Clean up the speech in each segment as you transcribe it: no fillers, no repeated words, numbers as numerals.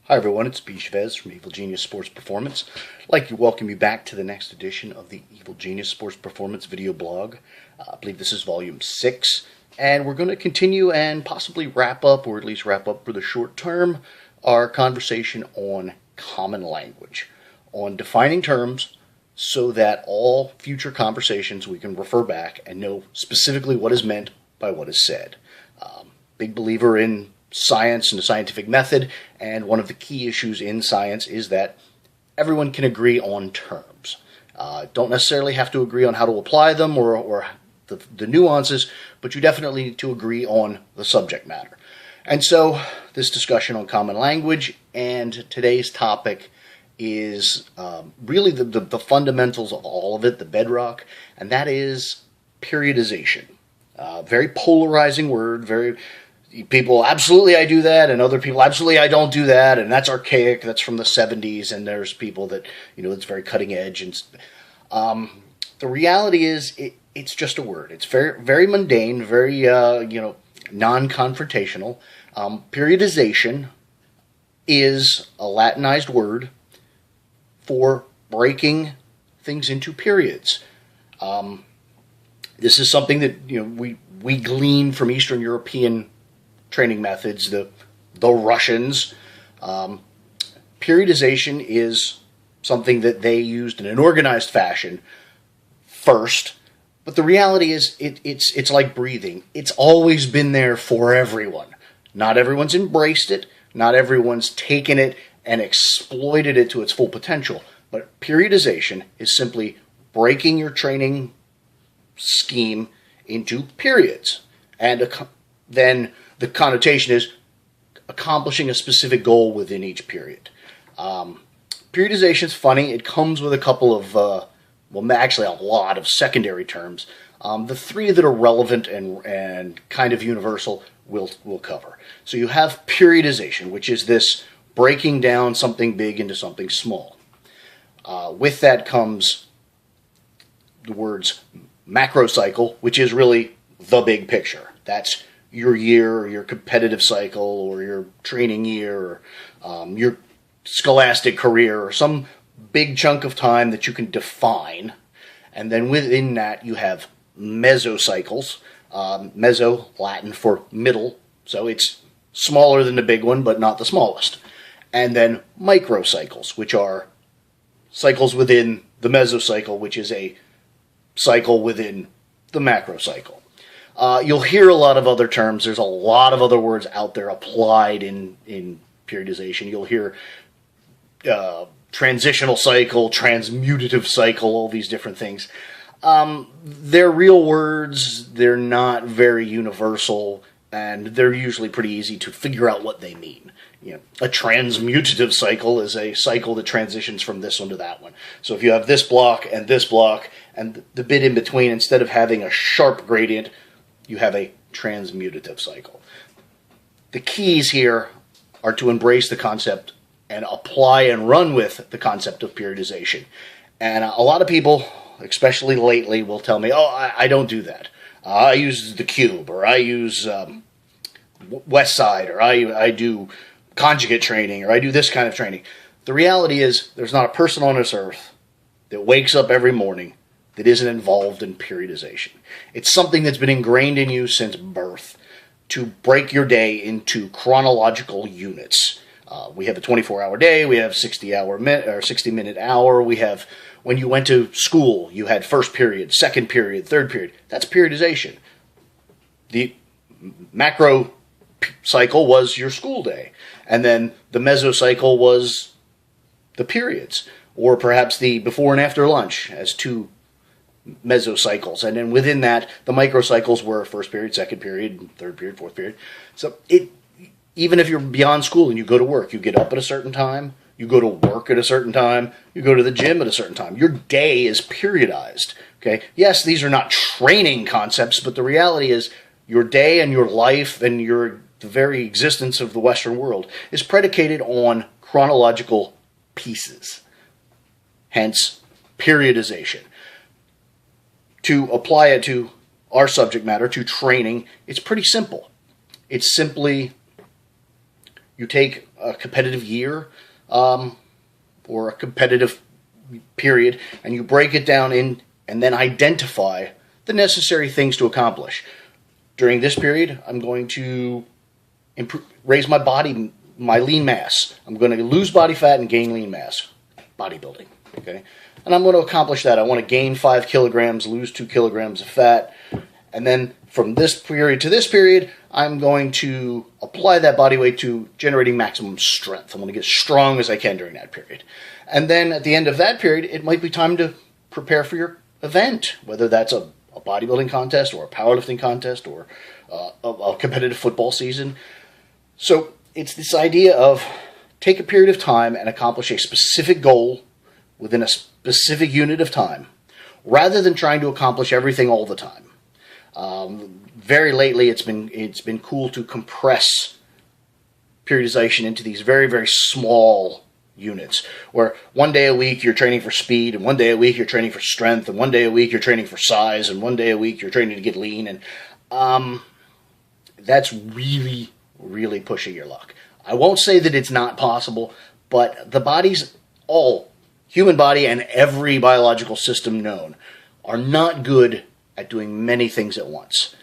Hi everyone, it's B.Chavez from Evil Genius Sports Performance. I'd like to welcome you back to the next edition of the Evil Genius Sports Performance video blog. I believe this is volume 6, and we're going to continue and possibly wrap up, or at least wrap up for the short term, our conversation on common language, on defining terms so that all future conversations we can refer back and know specifically what is meant by what is said. Big believer in science and the scientific method, and one of the key issues in science is that everyone can agree on terms. Don't necessarily have to agree on how to apply them or the nuances, but you definitely need to agree on the subject matter. And so this discussion on common language and today's topic is really the fundamentals of all of it, the bedrock, and that is periodization. Very polarizing word, people, absolutely I do that, and other people, absolutely I don't do that, and that's archaic, that's from the 70s, and there's people that, it's very cutting edge. And the reality is, it's just a word. It's very, very mundane, very, non-confrontational. Periodization is a Latinized word for breaking things into periods. This is something that, we glean from Eastern European training methods, the Russians. Periodization is something that they used in an organized fashion first, but the reality is it's like breathing. It's always been there for everyone. Not everyone's embraced it, not everyone's taken it and exploited it to its full potential, but periodization is simply breaking your training scheme into periods, and then the connotation is accomplishing a specific goal within each period. Periodization is funny. It comes with a couple of, actually a lot of secondary terms. The three that are relevant and kind of universal we'll cover. So you have periodization, which is this breaking down something big into something small. With that comes the words macro cycle, which is really the big picture. That's your year, or your competitive cycle, or your training year, or your scholastic career, or some big chunk of time that you can define. And then within that, you have mesocycles. Meso, Latin for middle, so it's smaller than the big one, but not the smallest. And then microcycles, which are cycles within the mesocycle, which is a cycle within the macrocycle. You'll hear a lot of other terms. There's a lot of other words out there applied in periodization. You'll hear transitional cycle, transmutative cycle, all these different things. They're real words. They're not very universal, and they're usually pretty easy to figure out what they mean. A transmutative cycle is a cycle that transitions from this one to that one. So if you have this block and the bit in between, instead of having a sharp gradient, you have a transmutative cycle. The keys here are to embrace the concept and apply and run with the concept of periodization. And a lot of people, especially lately, will tell me, I don't do that. I use the cube, or I use West Side, or I do conjugate training, or I do this kind of training. The reality is there's not a person on this earth that wakes up every morning that isn't involved in periodization. It's something that's been ingrained in you since birth, to break your day into chronological units. We have a 24-hour day, we have 60-minute hour, we have, when you went to school, you had first period, second period, third period. That's periodization. The macro cycle was your school day, and then the mesocycle was the periods, or perhaps the before and after lunch as two mesocycles, and then within that, the microcycles were first period, second period, third period, fourth period. So even if you're beyond school and you go to work, you get up at a certain time, you go to work at a certain time, you go to the gym at a certain time. Your day is periodized. Okay. Yes, these are not training concepts, but the reality is your day and your life and the very existence of the Western world is predicated on chronological pieces. Hence, periodization. To apply it to our subject matter, to training, it's pretty simple. It's simply you take a competitive year or a competitive period, and you break it down in, and then identify the necessary things to accomplish. During this period, I'm going to raise my lean mass. I'm going to lose body fat and gain lean mass. Bodybuilding, okay? And I'm going to accomplish that. I want to gain 5 kilograms, lose 2 kilograms of fat. And then from this period to this period, I'm going to apply that body weight to generating maximum strength. I'm going to get as strong as I can during that period. And then at the end of that period, it might be time to prepare for your event, whether that's a bodybuilding contest or a powerlifting contest or a competitive football season. So it's this idea of take a period of time and accomplish a specific goal within a specific unit of time, rather than trying to accomplish everything all the time. Very lately, it's been cool to compress periodization into these very, very small units, where one day a week you're training for speed, and one day a week you're training for strength, and one day a week you're training for size, and one day a week you're training to get lean, and that's really, really pushing your luck. I won't say that it's not possible, but the body's human body and every biological system known are not good at doing many things at once.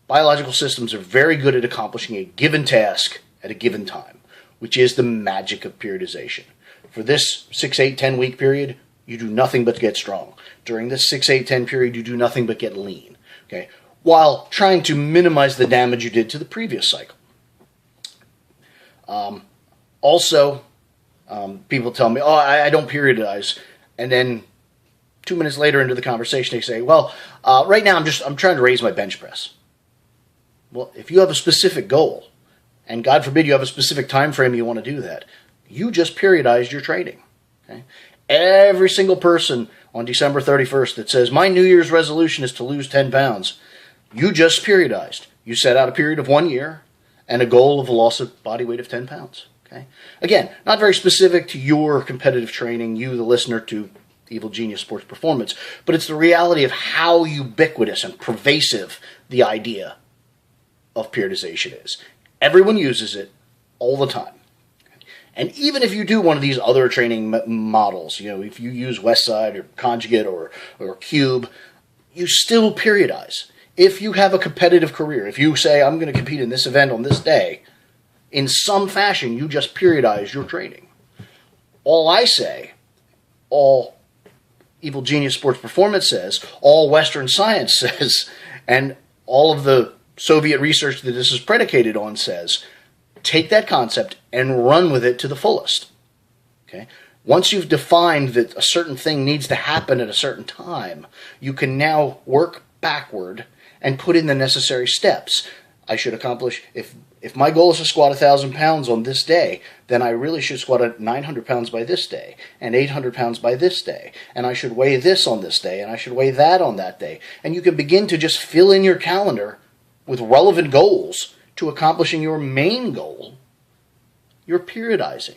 Biological systems are very good at accomplishing a given task at a given time, which is the magic of periodization. For this 6, 8, 10 week period, you do nothing but get strong. During this 6, 8, 10 period, you do nothing but get lean, okay? While trying to minimize the damage you did to the previous cycle. People tell me, I don't periodize. And then 2 minutes later into the conversation, they say, right now I'm trying to raise my bench press. Well, if you have a specific goal, and God forbid you have a specific time frame you want to do that, you just periodized your training. Okay? Every single person on December 31st that says, my New Year's resolution is to lose 10 pounds, you just periodized. You set out a period of 1 year and a goal of a loss of body weight of 10 pounds. Okay? Again, not very specific to your competitive training, you, the listener, to Evil Genius Sports Performance, but it's the reality of how ubiquitous and pervasive the idea of periodization is. Everyone uses it all the time. And even if you do one of these other training models, if you use Westside or Conjugate or Cube, you still periodize. If you have a competitive career, if you say, I'm going to compete in this event on this day, in some fashion, you just periodize your training. All I say, all Evil Genius Sports Performance says, all Western science says, and all of the Soviet research that this is predicated on says, take that concept and run with it to the fullest. Okay? Once you've defined that a certain thing needs to happen at a certain time, you can now work backward and put in the necessary steps. I should accomplish, if my goal is to squat 1,000 pounds on this day, then I really should squat at 900 pounds by this day, and 800 pounds by this day, and I should weigh this on this day, and I should weigh that on that day. And you can begin to just fill in your calendar with relevant goals to accomplishing your main goal. You're periodizing.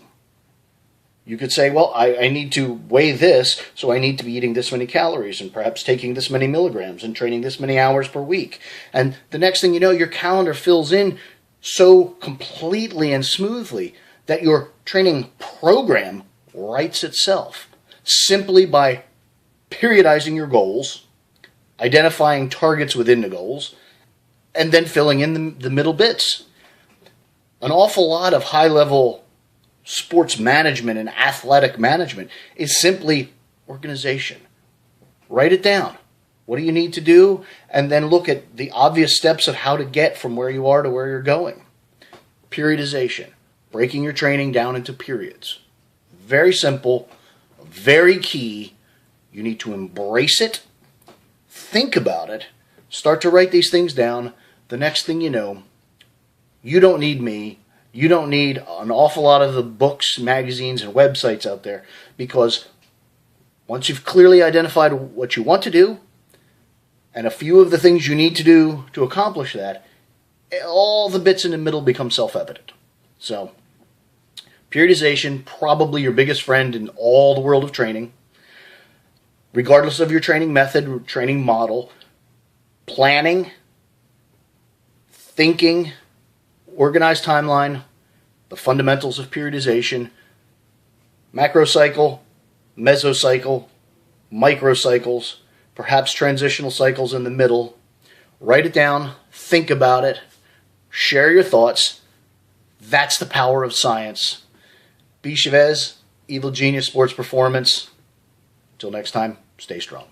You could say, I need to weigh this, so I need to be eating this many calories and perhaps taking this many milligrams and training this many hours per week. And the next thing you know, your calendar fills in so completely and smoothly that your training program writes itself simply by periodizing your goals, identifying targets within the goals, and then filling in the middle bits. An awful lot of high-level sports management and athletic management is simply organization. Write it down. What do you need to do? And then look at the obvious steps of how to get from where you are to where you're going. Periodization. Breaking your training down into periods. Very simple. Very key. You need to embrace it. Think about it. Start to write these things down. The next thing you know, you don't need me. You don't need an awful lot of the books, magazines, and websites out there, because once you've clearly identified what you want to do and a few of the things you need to do to accomplish that, all the bits in the middle become self-evident. So, periodization, probably your biggest friend in all the world of training. Regardless of your training method, training model, planning, thinking, organized timeline, the fundamentals of periodization, macrocycle, mesocycle, microcycles, perhaps transitional cycles in the middle. Write it down, think about it, share your thoughts. That's the power of science. B.Chavez, Evil Genius Sports Performance. Until next time, stay strong.